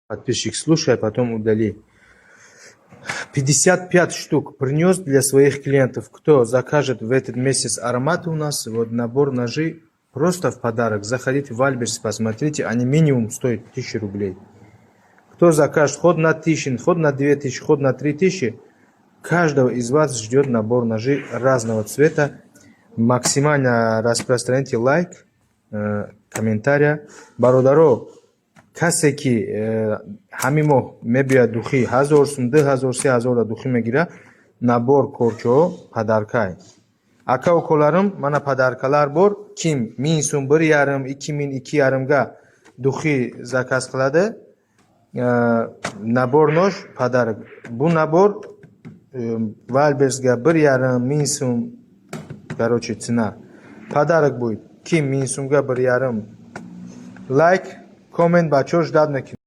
Подписчик, слушай, а потом удали. 55 штук принес для своих клиентов. Кто закажет в этот месяц ароматы у нас, вот набор ножей просто в подарок. Заходите в Альберс, посмотрите, они минимум стоят 1000 рублей. Кто закажет ход на 1000, ход на 2000, ход на 3000, каждого из вас ждет набор ножей разного цвета. Максимально распространите лайк, комментарий. Бародаро, کسی که همین ماه میبیاد دوخی 1000 سوم 2000 3000 دوخی میگیره نبار کورچو پدرکای اکا و کولارم من پدرکالار بور کیم 1000 سوم 1 yarım 2000 2 yarımga دوخی zakaz qiladi nabor nosh padarak bu nabor Valbersga 1 yarım 1000 so'm короче цена подарок будет ким 1000 so'mga 1 yarım like коммент бачо ждать